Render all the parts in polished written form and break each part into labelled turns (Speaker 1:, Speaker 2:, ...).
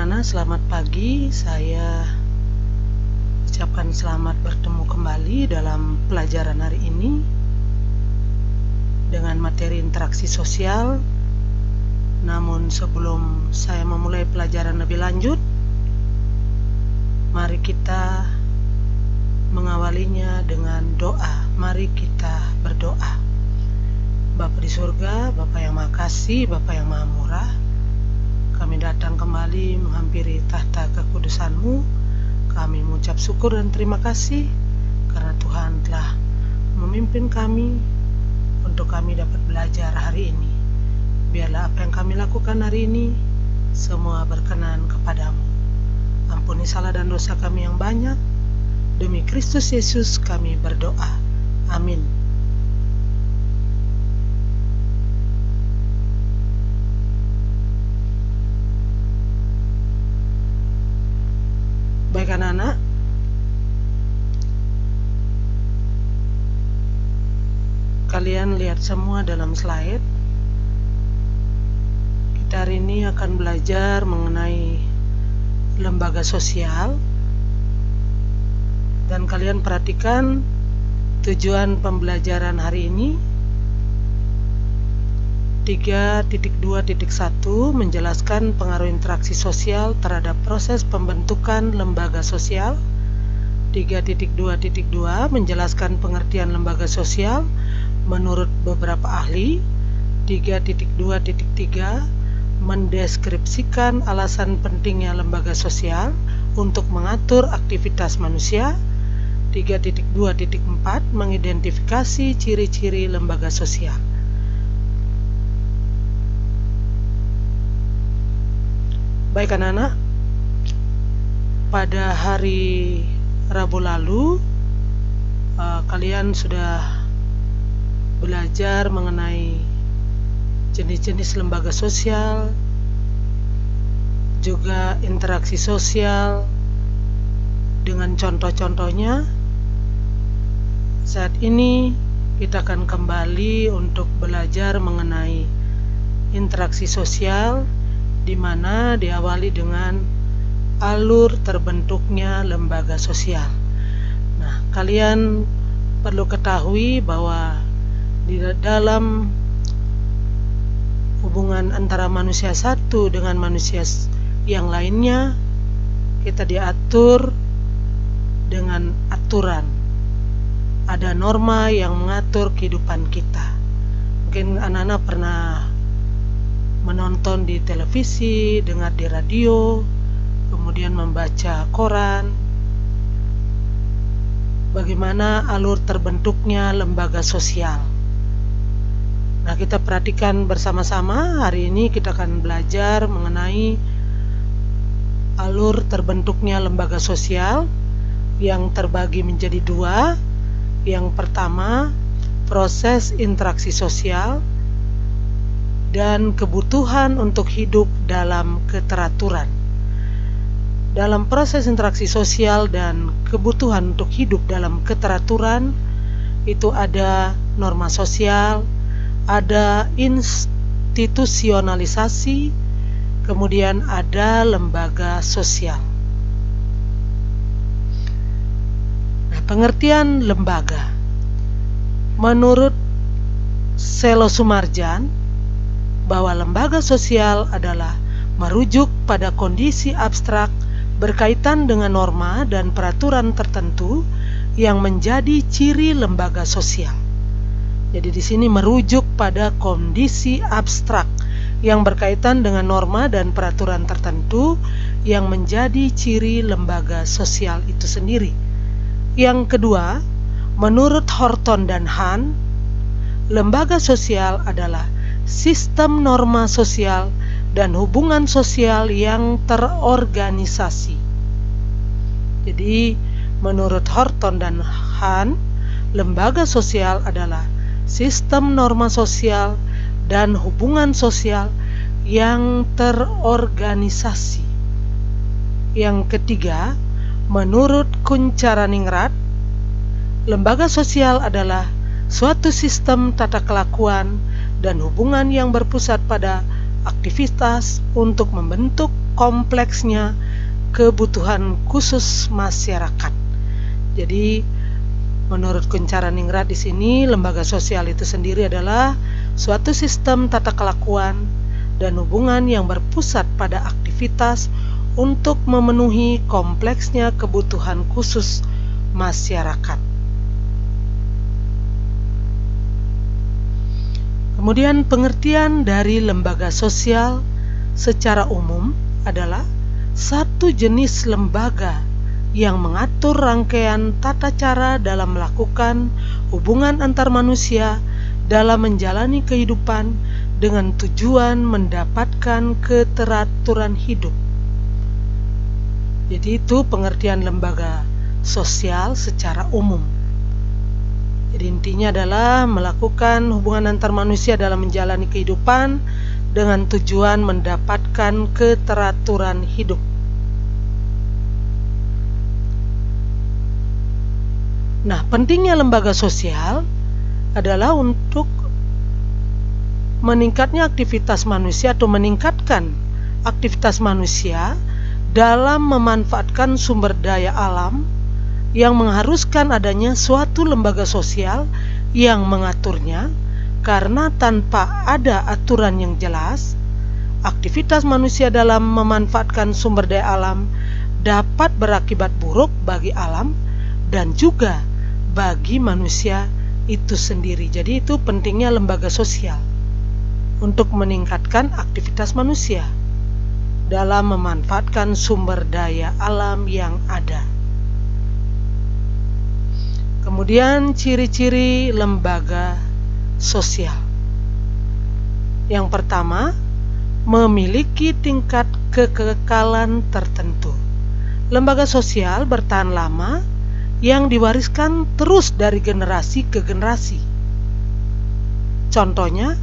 Speaker 1: anak-anak, selamat pagi. Saya ucapkan selamat bertemu kembali dalam pelajaran hari ini dengan materi interaksi sosial. Namun sebelum saya memulai pelajaran lebih lanjut, mari kita mengawalinya dengan doa. Mari kita berdoa. Bapa di surga, Bapa yang Maha Kasih, Bapa yang Maha Murah, kami datang kembali menghampiri tahta kekudusan-Mu. Kami mengucap syukur dan terima kasih karena Tuhan telah memimpin kami untuk kami dapat belajar hari ini. Biarlah apa yang kami lakukan hari ini semua berkenan kepadamu. Ampuni salah dan dosa kami yang banyak. Demi Kristus Yesus kami berdoa. Amin. Baik anak-anak, kalian lihat semua dalam slide. Kita hari ini akan belajar mengenai lembaga sosial. Dan kalian perhatikan tujuan pembelajaran hari ini. 3.2.1 menjelaskan pengaruh interaksi sosial terhadap proses pembentukan lembaga sosial. 3.2.2 menjelaskan pengertian lembaga sosial menurut beberapa ahli. 3.2.3 mendeskripsikan alasan pentingnya lembaga sosial untuk mengatur aktivitas manusia. 3.2.4 mengidentifikasi ciri-ciri lembaga sosial. Baik anak-anak, pada hari Rabu lalu kalian sudah belajar mengenai jenis-jenis lembaga sosial, juga interaksi sosial dengan contoh-contohnya. Saat ini kita akan kembali untuk belajar mengenai interaksi sosial, di mana diawali dengan alur terbentuknya lembaga sosial. Nah, kalian perlu ketahui bahwa di dalam hubungan antara manusia satu dengan manusia yang lainnya, kita diatur dengan aturan. Ada norma yang mengatur kehidupan kita. Mungkin anak-anak pernah menonton di televisi, dengar di radio, kemudian membaca koran, bagaimana alur terbentuknya lembaga sosial. Nah, kita perhatikan bersama-sama. Hari ini kita akan belajar mengenai alur terbentuknya lembaga sosial yang terbagi menjadi dua. Yang pertama, proses interaksi sosial dan kebutuhan untuk hidup dalam keteraturan. Dalam proses interaksi sosial dan kebutuhan untuk hidup dalam keteraturan, itu ada norma sosial, ada institusionalisasi, kemudian ada lembaga sosial. Nah, pengertian lembaga menurut Selo Sumarjan, bahwa lembaga sosial adalah merujuk pada kondisi abstrak berkaitan dengan norma dan peraturan tertentu yang menjadi ciri lembaga sosial. Jadi di sini merujuk pada kondisi abstrak yang berkaitan dengan norma dan peraturan tertentu yang menjadi ciri lembaga sosial itu sendiri. Yang kedua, menurut Horton dan Hahn, lembaga sosial adalah sistem norma sosial dan hubungan sosial yang terorganisasi. Jadi, menurut Horton dan Hahn, lembaga sosial adalah sistem norma sosial dan hubungan sosial yang terorganisasi. Yang ketiga, menurut Kuncharaningrat, lembaga sosial adalah suatu sistem tata kelakuan dan hubungan yang berpusat pada aktivitas untuk membentuk kompleksnya kebutuhan khusus masyarakat. Jadi menurut Kuncharaningrat di sini, lembaga sosial itu sendiri adalah suatu sistem tata kelakuan dan hubungan yang berpusat pada aktivitas untuk memenuhi kompleksnya kebutuhan khusus masyarakat. Kemudian pengertian dari lembaga sosial secara umum adalah satu jenis lembaga yang mengatur rangkaian tata cara dalam melakukan hubungan antar manusia dalam menjalani kehidupan dengan tujuan mendapatkan keteraturan hidup. Jadi itu pengertian lembaga sosial secara umum. Jadi intinya adalah melakukan hubungan antar manusia dalam menjalani kehidupan dengan tujuan mendapatkan keteraturan hidup. Nah, pentingnya lembaga sosial adalah untuk meningkatnya aktivitas manusia atau meningkatkan aktivitas manusia dalam memanfaatkan sumber daya alam yang mengharuskan adanya suatu lembaga sosial yang mengaturnya, karena tanpa ada aturan yang jelas, aktivitas manusia dalam memanfaatkan sumber daya alam dapat berakibat buruk bagi alam dan juga bagi manusia itu sendiri. Jadi itu pentingnya lembaga sosial untuk meningkatkan aktivitas manusia dalam memanfaatkan sumber daya alam yang ada. Kemudian ciri-ciri lembaga sosial. Yang pertama, memiliki tingkat kekekalan tertentu. Lembaga sosial bertahan lama yang diwariskan terus dari generasi ke generasi. Contohnya,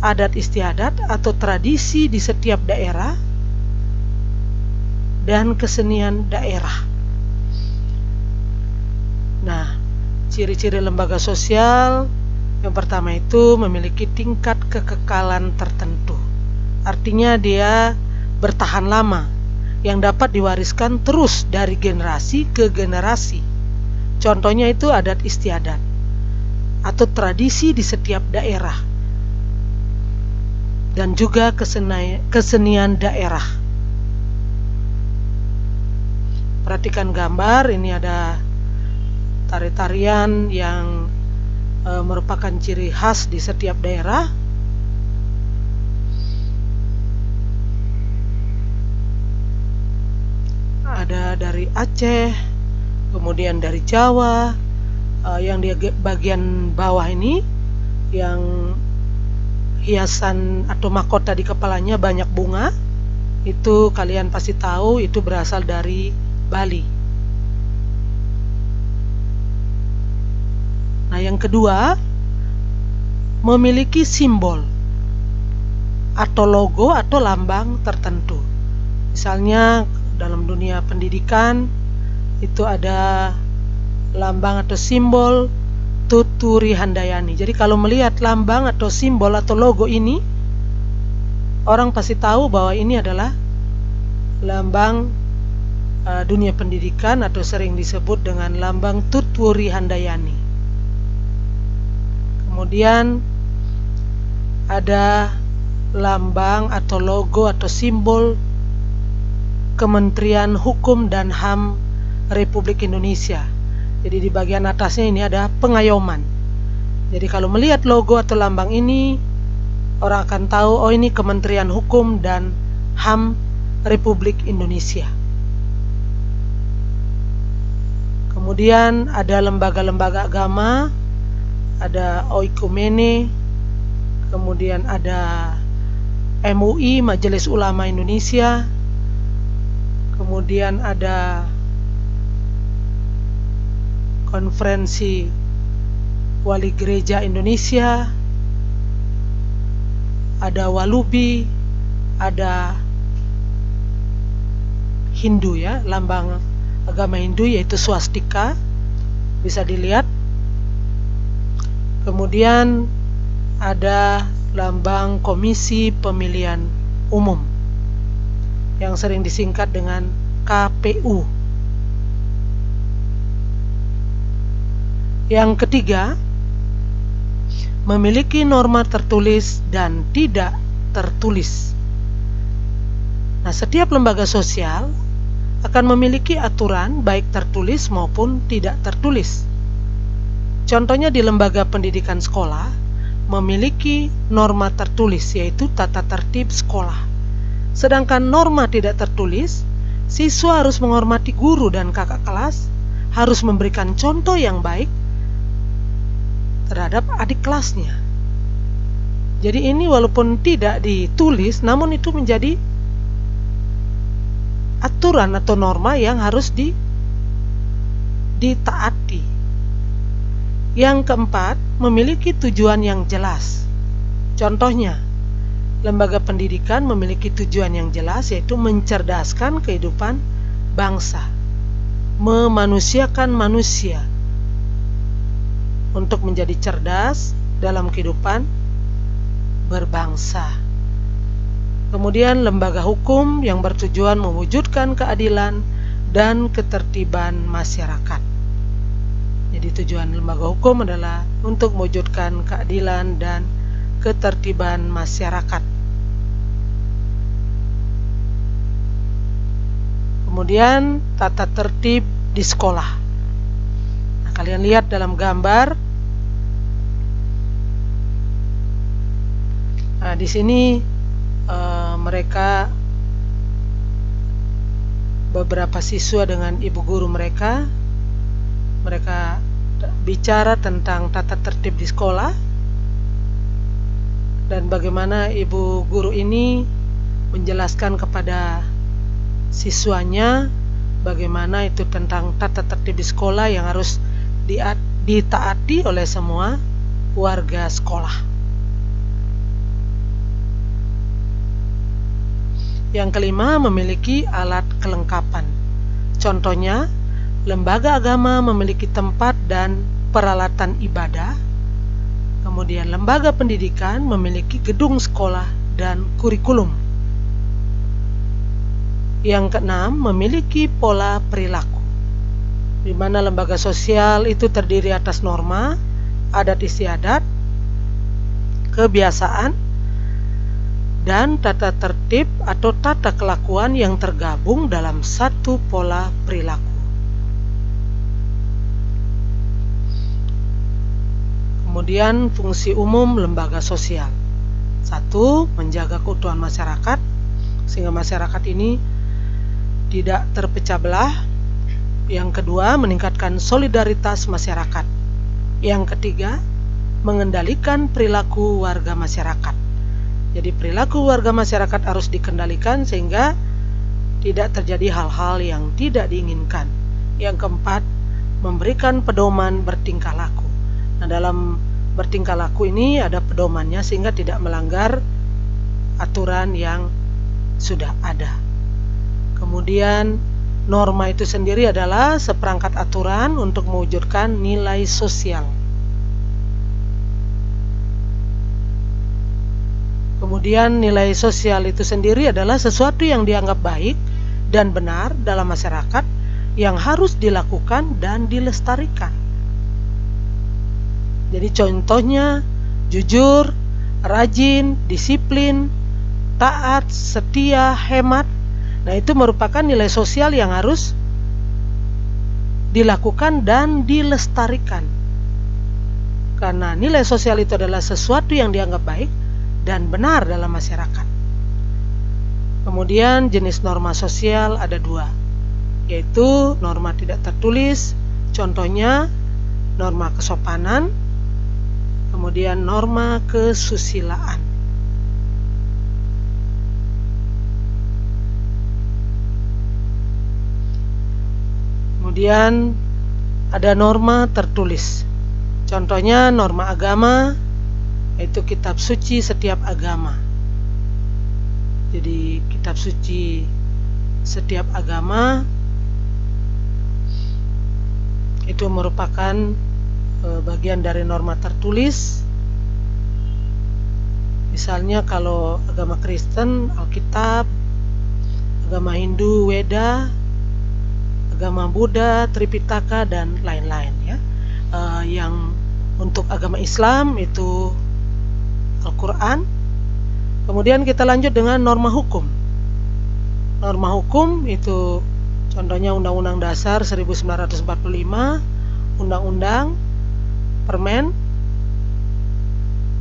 Speaker 1: adat istiadat atau tradisi di setiap daerah dan kesenian daerah. Nah, ciri-ciri lembaga sosial yang pertama itu memiliki tingkat kekekalan tertentu. Artinya dia bertahan lama, yang dapat diwariskan terus dari generasi ke generasi. Contohnya itu adat istiadat atau tradisi di setiap daerah dan juga kesenian daerah. Perhatikan gambar, ini ada tari-tarian yang merupakan ciri khas di setiap daerah. Ada dari Aceh, kemudian dari Jawa, yang di bagian bawah ini yang hiasan atau mahkota di kepalanya banyak bunga, itu kalian pasti tahu itu berasal dari Bali. Nah, yang kedua, memiliki simbol atau logo atau lambang tertentu. Misalnya dalam dunia pendidikan itu ada lambang atau simbol Tuturi Handayani. Jadi kalau melihat lambang atau simbol atau logo ini, orang pasti tahu bahwa ini adalah lambang dunia pendidikan atau sering disebut dengan lambang Tuturi Handayani. Kemudian ada lambang atau logo atau simbol Kementerian Hukum dan HAM Republik Indonesia. Jadi di bagian atasnya ini ada pengayoman. Jadi kalau melihat logo atau lambang ini, orang akan tahu, oh ini Kementerian Hukum dan HAM Republik Indonesia. Kemudian ada lembaga-lembaga agama, ada Oikumene, kemudian ada MUI, Majelis Ulama Indonesia, kemudian ada Konferensi Wali Gereja Indonesia, ada Walubi, ada Hindu ya, lambang agama Hindu yaitu swastika, bisa dilihat. Kemudian ada lambang Komisi Pemilihan Umum. yang sering disingkat dengan KPU. Yang ketiga, memiliki norma tertulis dan tidak tertulis. Nah, setiap lembaga sosial akan memiliki aturan baik tertulis maupun tidak tertulis. Contohnya di lembaga pendidikan sekolah memiliki norma tertulis, yaitu tata tertib sekolah. Sedangkan norma tidak tertulis, siswa harus menghormati guru dan kakak kelas, harus memberikan contoh yang baik terhadap adik kelasnya. Jadi ini walaupun tidak ditulis, namun itu menjadi aturan atau norma yang harus ditaati. Yang keempat, memiliki tujuan yang jelas. Contohnya, lembaga pendidikan memiliki tujuan yang jelas, yaitu mencerdaskan kehidupan bangsa, memanusiakan manusia untuk menjadi cerdas dalam kehidupan berbangsa. Kemudian lembaga hukum yang bertujuan mewujudkan keadilan dan ketertiban masyarakat. Jadi tujuan lembaga hukum adalah untuk mewujudkan keadilan dan ketertiban masyarakat. Kemudian tata tertib di sekolah. Nah, kalian lihat dalam gambar. Nah, di sini mereka beberapa siswa dengan ibu guru mereka bicara tentang tata tertib di sekolah dan bagaimana ibu guru ini menjelaskan kepada siswanya bagaimana itu tentang tata tertib di sekolah yang harus ditaati oleh semua warga sekolah. Yang kelima, memiliki alat kelengkapan. Contohnya, lembaga agama memiliki tempat dan peralatan ibadah. Kemudian lembaga pendidikan memiliki gedung sekolah dan kurikulum. Yang keenam, memiliki pola perilaku, di mana lembaga sosial itu terdiri atas norma, adat istiadat, kebiasaan, dan tata tertib atau tata kelakuan yang tergabung dalam satu pola perilaku. Kemudian fungsi umum lembaga sosial. 1. Menjaga keutuhan masyarakat sehingga masyarakat ini tidak terpecah belah. Yang kedua, meningkatkan solidaritas masyarakat. Yang ketiga, mengendalikan perilaku warga masyarakat. Jadi perilaku warga masyarakat harus dikendalikan sehingga tidak terjadi hal-hal yang tidak diinginkan. Yang keempat, memberikan pedoman bertingkah laku. Nah, dalam bertingkah laku ini ada pedomannya sehingga tidak melanggar aturan yang sudah ada. Kemudian norma itu sendiri adalah seperangkat aturan untuk mewujudkan nilai sosial. Kemudian nilai sosial itu sendiri adalah sesuatu yang dianggap baik dan benar dalam masyarakat yang harus dilakukan dan dilestarikan. Jadi contohnya jujur, rajin, disiplin, taat, setia, hemat. Nah, itu merupakan nilai sosial yang harus dilakukan dan dilestarikan. Karena nilai sosial itu adalah sesuatu yang dianggap baik dan benar dalam masyarakat. Kemudian jenis norma sosial ada 2, yaitu norma tidak tertulis, contohnya norma kesopanan, kemudian norma kesusilaan. Kemudian ada norma tertulis, contohnya norma agama, yaitu kitab suci setiap agama. Jadi kitab suci setiap agama itu merupakan bagian dari norma tertulis. Misalnya kalau agama Kristen, Alkitab, agama agama Hindu Weda, agama Buddha Tripitaka dan lain-lain ya. Yang untuk agama Islam itu Al-Quran. Kemudian kita lanjut dengan norma hukum. Norma hukum itu contohnya Undang-Undang Dasar 1945, Undang-Undang, Permen,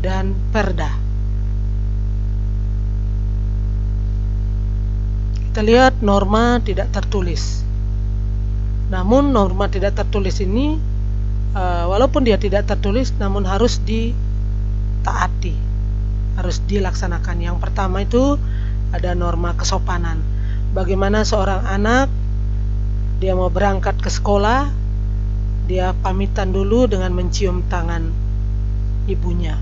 Speaker 1: dan Perda. Kita lihat norma tidak tertulis. Namun norma tidak tertulis ini walaupun dia tidak tertulis namun harus ditaati, harus dilaksanakan. Yang pertama itu ada norma kesopanan. Bagaimana seorang anak dia mau berangkat ke sekolah, dia pamitan dulu dengan mencium tangan ibunya.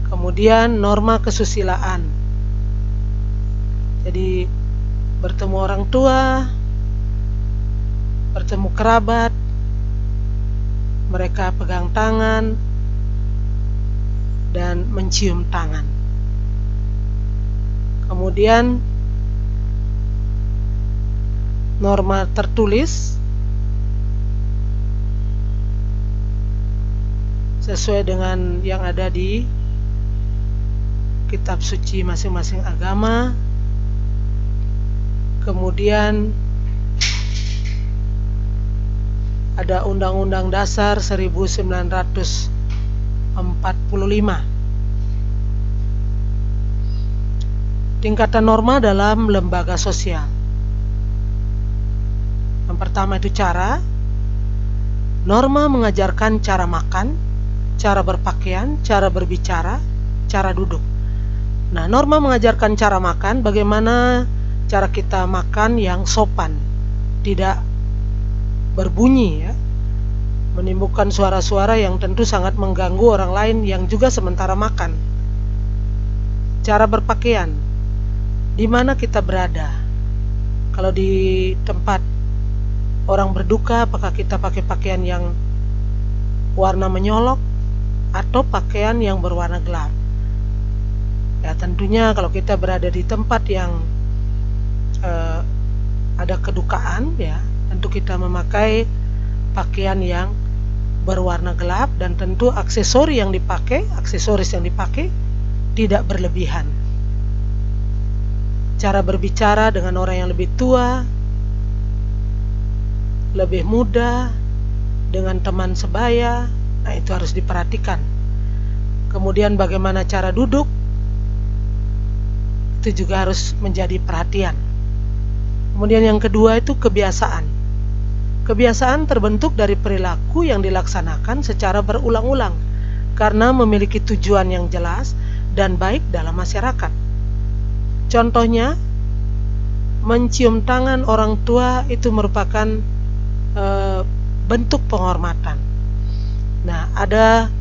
Speaker 1: Kemudian norma kesusilaan. Jadi bertemu orang tua, bertemu kerabat, mereka pegang tangan dan mencium tangan. Kemudian norma tertulis sesuai dengan yang ada di kitab suci masing-masing agama. Kemudian ada Undang-Undang Dasar 1945. Tingkatan norma dalam lembaga sosial. Yang pertama itu cara. Norma mengajarkan cara makan, cara berpakaian, cara berbicara, cara duduk. Nah, norma mengajarkan cara makan, bagaimana cara kita makan yang sopan, tidak berbunyi ya, menimbulkan suara-suara yang tentu sangat mengganggu orang lain yang juga sementara makan. Cara berpakaian, di mana kita berada. Kalau di tempat orang berduka, apakah kita pakai pakaian yang warna menyolok atau pakaian yang berwarna gelap? Ya tentunya kalau kita berada di tempat yang ada kedukaan ya, tentu kita memakai pakaian yang berwarna gelap dan tentu aksesoris yang dipakai tidak berlebihan. Cara berbicara dengan orang yang lebih tua, lebih muda, dengan teman sebaya, nah itu harus diperhatikan. Kemudian bagaimana cara duduk, itu juga harus menjadi perhatian. Kemudian yang kedua itu kebiasaan. Kebiasaan terbentuk dari perilaku yang dilaksanakan secara berulang-ulang karena memiliki tujuan yang jelas dan baik dalam masyarakat. Contohnya, mencium tangan orang tua itu merupakan bentuk penghormatan. Nah, ada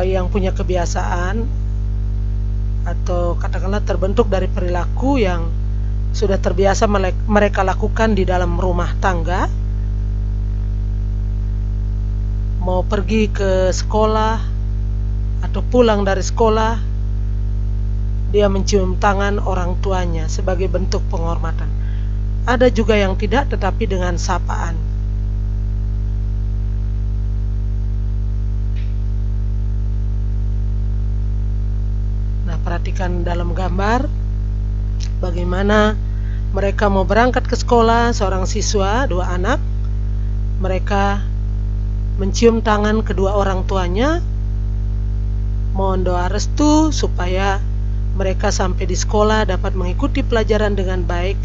Speaker 1: yang punya kebiasaan atau katakanlah terbentuk dari perilaku yang sudah terbiasa mereka lakukan di dalam rumah tangga. Mau pergi ke sekolah atau pulang dari sekolah, dia mencium tangan orang tuanya sebagai bentuk penghormatan. Ada juga yang tidak, tetapi dengan sapaan. Nah, perhatikan dalam gambar bagaimana mereka mau berangkat ke sekolah, seorang siswa, dua anak, mereka mencium tangan kedua orang tuanya, mohon doa restu supaya mereka sampai di sekolah dapat mengikuti pelajaran dengan baik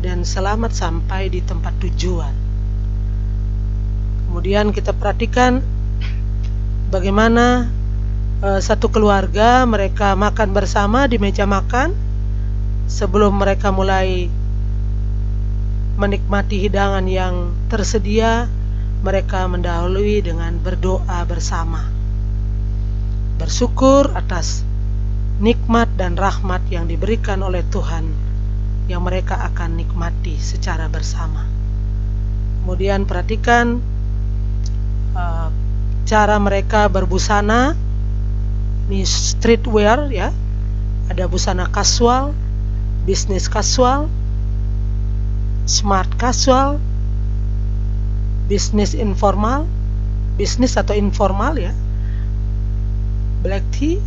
Speaker 1: dan selamat sampai di tempat tujuan. Kemudian kita perhatikan bagaimana satu keluarga mereka makan bersama di meja makan. Sebelum mereka mulai menikmati hidangan yang tersedia, mereka mendahului dengan berdoa bersama, bersyukur atas nikmat dan rahmat yang diberikan oleh Tuhan yang mereka akan nikmati secara bersama. Kemudian perhatikan cara mereka berbusana. Ini streetwear ya, ada busana kasual, bisnis casual, smart casual, bisnis informal, bisnis atau informal ya, black tea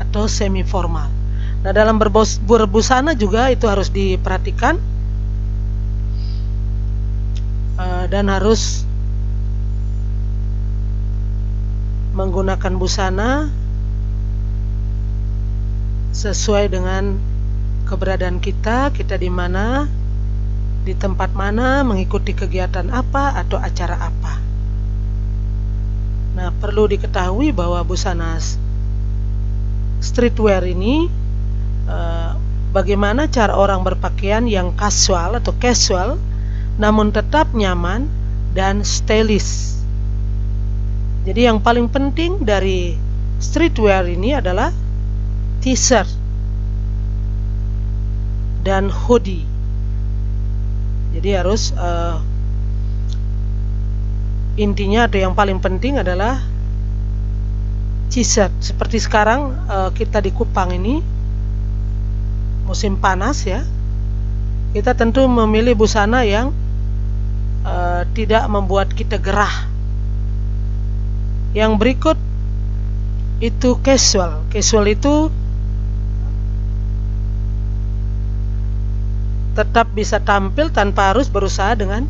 Speaker 1: atau semi formal. Nah, dalam berbusana juga itu harus diperhatikan dan harus menggunakan busana sesuai dengan keberadaan kita di mana, di tempat mana, mengikuti kegiatan apa atau acara apa. Nah, perlu diketahui bahwa busana streetwear ini bagaimana cara orang berpakaian yang casual atau casual namun tetap nyaman dan stylish. Jadi yang paling penting dari streetwear ini adalah t-shirt dan hoodie. Jadi harus intinya atau yang paling penting adalah t-shirt. Seperti sekarang kita di Kupang ini musim panas ya, kita tentu memilih busana yang tidak membuat kita gerah. Yang berikut itu casual. Casual itu tetap bisa tampil tanpa harus berusaha dengan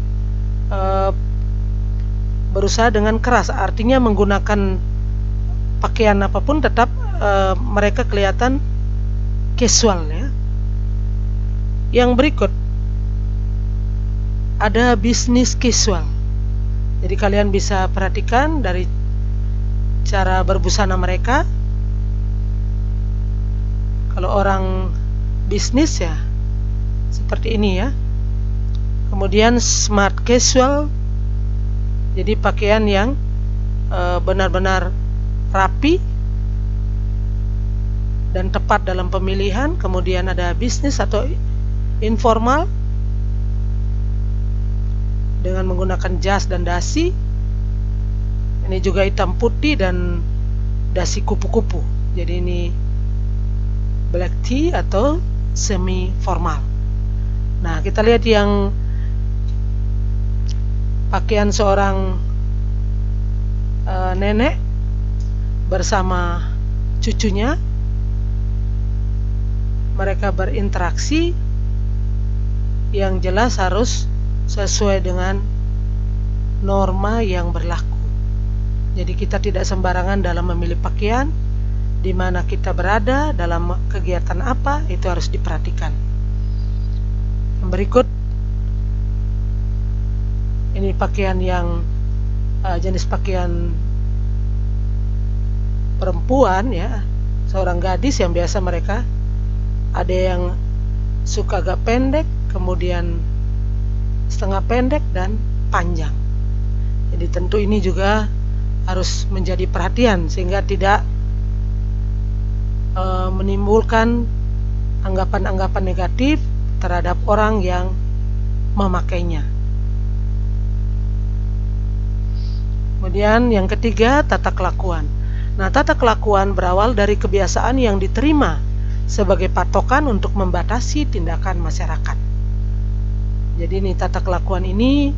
Speaker 1: keras. Artinya menggunakan pakaian apapun tetap mereka kelihatan casual ya. Yang berikut ada bisnis casual. Jadi kalian bisa perhatikan dari cara berbusana mereka. Kalau orang bisnis ya seperti ini ya. Kemudian smart casual, jadi pakaian yang benar-benar rapi dan tepat dalam pemilihan. Kemudian ada bisnis atau informal dengan menggunakan jas dan dasi. Ini juga hitam putih dan dasi kupu-kupu. Jadi ini black tea atau semi formal. Nah, kita lihat yang pakaian seorang nenek bersama cucunya. Mereka berinteraksi, yang jelas harus sesuai dengan norma yang berlaku. Jadi kita tidak sembarangan dalam memilih pakaian. Di mana kita berada, dalam kegiatan apa, itu harus diperhatikan. Yang berikut ini pakaian yang jenis pakaian perempuan ya, seorang gadis yang biasa mereka ada yang suka agak pendek, kemudian setengah pendek dan panjang. Jadi tentu ini juga harus menjadi perhatian sehingga tidak menimbulkan anggapan-anggapan negatif terhadap orang yang memakainya. Kemudian yang ketiga, tata kelakuan. Nah, tata kelakuan berawal dari kebiasaan yang diterima sebagai patokan untuk membatasi tindakan masyarakat. Jadi ini tata kelakuan ini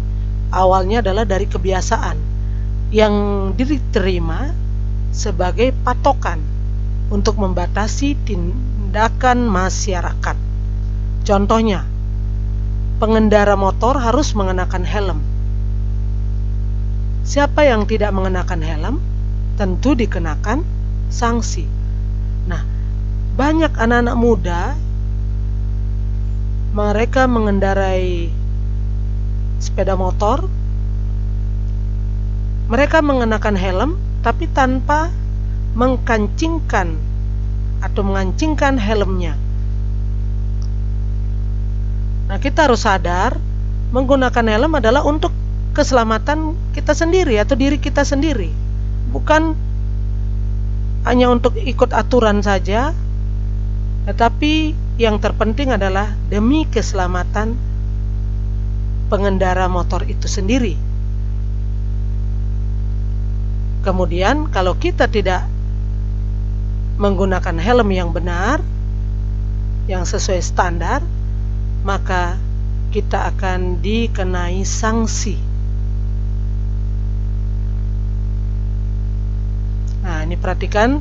Speaker 1: awalnya adalah dari kebiasaan yang diterima sebagai patokan untuk membatasi tindakan masyarakat. Contohnya, pengendara motor harus mengenakan helm. Siapa yang tidak mengenakan helm tentu dikenakan sanksi. Nah, banyak anak-anak muda mereka mengendarai sepeda motor, mereka mengenakan helm tapi tanpa mengancingkan helmnya. Nah, kita harus sadar menggunakan helm adalah untuk keselamatan kita sendiri atau diri kita sendiri, bukan hanya untuk ikut aturan saja, tetapi yang terpenting adalah demi keselamatan pengendara motor itu sendiri. Kemudian kalau kita tidak menggunakan helm yang benar, yang sesuai standar, maka kita akan dikenai sanksi. Nah, ini perhatikan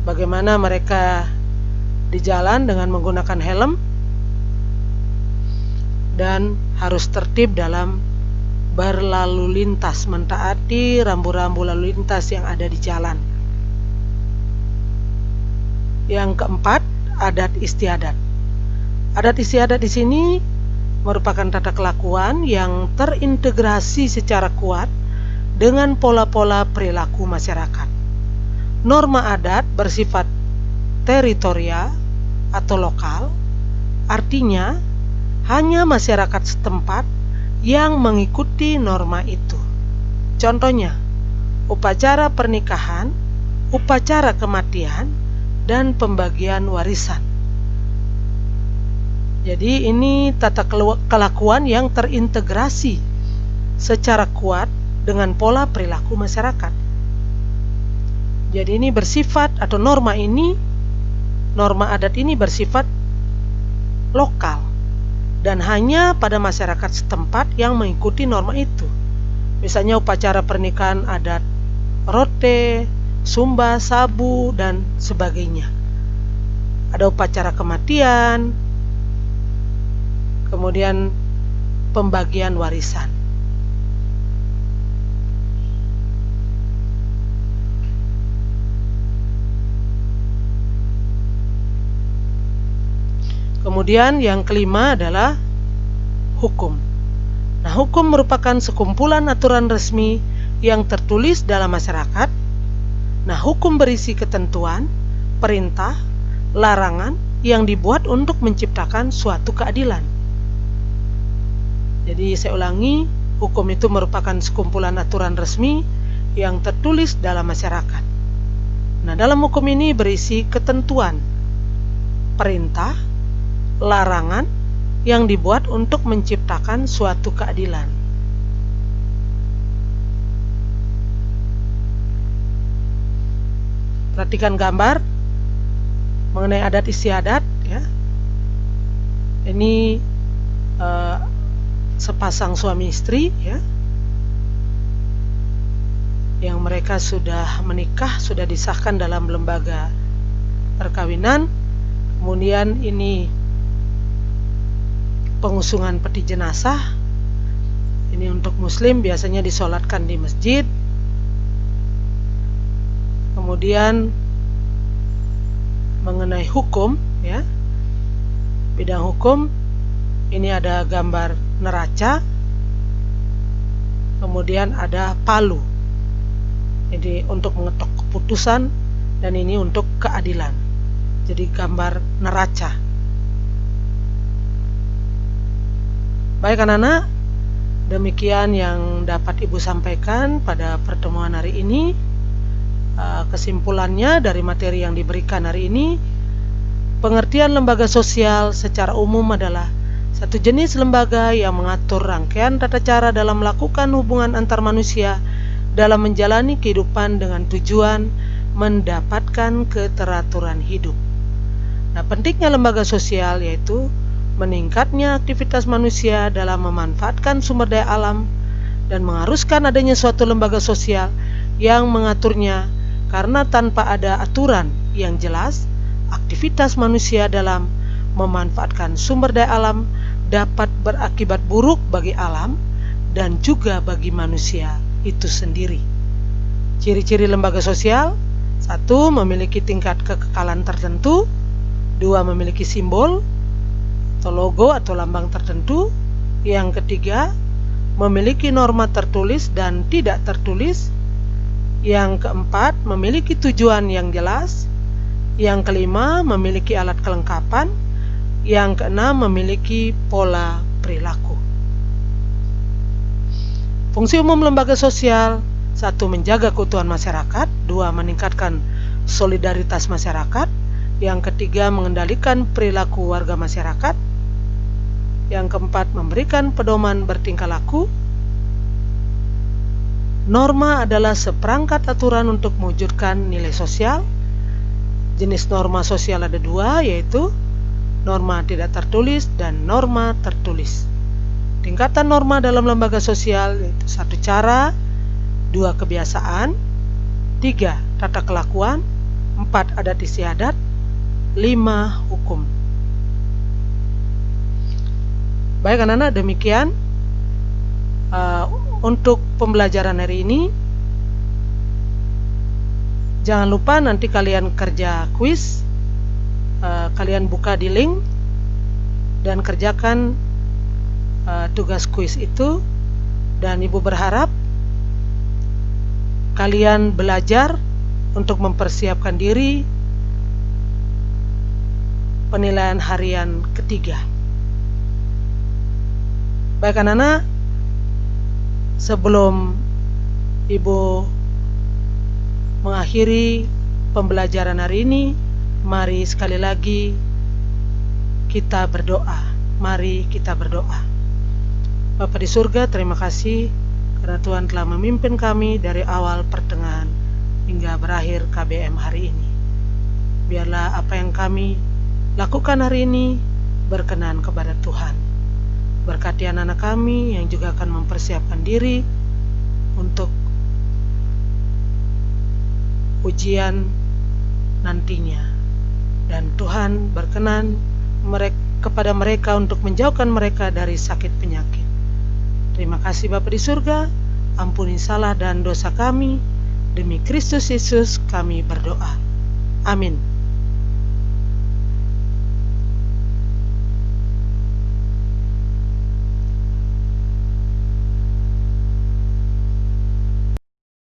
Speaker 1: bagaimana mereka di jalan dengan menggunakan helm dan harus tertib dalam berlalu lintas, mentaati rambu-rambu lalu lintas yang ada di jalan. Yang keempat, adat istiadat. Adat istiadat di sini merupakan tata kelakuan yang terintegrasi secara kuat dengan pola-pola perilaku masyarakat. Norma adat bersifat teritorial atau lokal, artinya hanya masyarakat setempat yang mengikuti norma itu. Contohnya, upacara pernikahan, upacara kematian, dan pembagian warisan. Jadi ini tata kelakuan yang terintegrasi secara kuat dengan pola perilaku masyarakat. Jadi ini bersifat, atau norma adat ini bersifat lokal dan hanya pada masyarakat setempat yang mengikuti norma itu. Misalnya upacara pernikahan adat Rote, Sumba, Sabu, dan sebagainya. Ada upacara kematian, kemudian pembagian warisan. Kemudian yang kelima adalah hukum. Nah, hukum merupakan sekumpulan aturan resmi yang tertulis dalam masyarakat. Nah, hukum berisi ketentuan, perintah, larangan yang dibuat untuk menciptakan suatu keadilan. Jadi saya ulangi, hukum itu merupakan sekumpulan aturan resmi yang tertulis dalam masyarakat. Nah, dalam hukum ini berisi ketentuan, perintah, larangan yang dibuat untuk menciptakan suatu keadilan. Perhatikan gambar mengenai adat istiadat, ya. Ini sepasang suami istri, ya, yang mereka sudah menikah, sudah disahkan dalam lembaga perkawinan. Kemudian ini pengusungan peti jenazah. Ini untuk muslim biasanya disolatkan di masjid. Kemudian mengenai hukum, ya, bidang hukum, ini ada gambar neraca, kemudian ada palu. Jadi untuk mengetok keputusan, dan ini untuk keadilan. Jadi gambar neraca. Baik anak-anak, demikian yang dapat Ibu sampaikan pada pertemuan hari ini. Kesimpulannya dari materi yang diberikan hari ini, pengertian lembaga sosial secara umum adalah satu jenis lembaga yang mengatur rangkaian tata cara dalam melakukan hubungan antar manusia dalam menjalani kehidupan dengan tujuan mendapatkan keteraturan hidup. Nah, pentingnya lembaga sosial yaitu meningkatnya aktivitas manusia dalam memanfaatkan sumber daya alam dan mengharuskan adanya suatu lembaga sosial yang mengaturnya, karena tanpa ada aturan yang jelas, aktivitas manusia dalam memanfaatkan sumber daya alam dapat berakibat buruk bagi alam dan juga bagi manusia itu sendiri. Ciri-ciri lembaga sosial: 1. Memiliki tingkat kekekalan tertentu. 2. Memiliki simbol atau logo atau lambang tertentu. Yang ketiga, memiliki norma tertulis dan tidak tertulis. Yang keempat, memiliki tujuan yang jelas. Yang kelima, memiliki alat kelengkapan. Yang keenam, memiliki pola perilaku. Fungsi umum lembaga sosial: 1. Menjaga keutuhan masyarakat. 2. Meningkatkan solidaritas masyarakat. Yang ketiga, mengendalikan perilaku warga masyarakat. Yang keempat, memberikan pedoman bertingkah laku. Norma adalah seperangkat aturan untuk mewujudkan nilai sosial. Jenis norma sosial ada 2, yaitu norma tidak tertulis, dan norma tertulis. Tingkatan norma dalam lembaga sosial yaitu 1 cara, 2 kebiasaan, 3 tata kelakuan, 4 adat istiadat, 5 hukum. Baik anak-anak, demikian untuk pembelajaran hari ini. Jangan lupa nanti kalian kerja kuis, kalian buka di link dan kerjakan tugas kuis itu, dan Ibu berharap kalian belajar untuk mempersiapkan diri penilaian harian ketiga. Baik anak-anak, sebelum Ibu mengakhiri pembelajaran hari ini, mari sekali lagi kita berdoa. Mari kita berdoa. Bapa di surga, terima kasih karena Tuhan telah memimpin kami dari awal pertengahan hingga berakhir KBM hari ini. Biarlah apa yang kami lakukan hari ini berkenan kepada Tuhan. Berkati anak-anak kami yang juga akan mempersiapkan diri untuk ujian nantinya, dan Tuhan berkenan kepada mereka untuk menjauhkan mereka dari sakit penyakit. Terima kasih Bapa di surga, ampuni salah dan dosa kami, demi Kristus Yesus kami berdoa. Amin.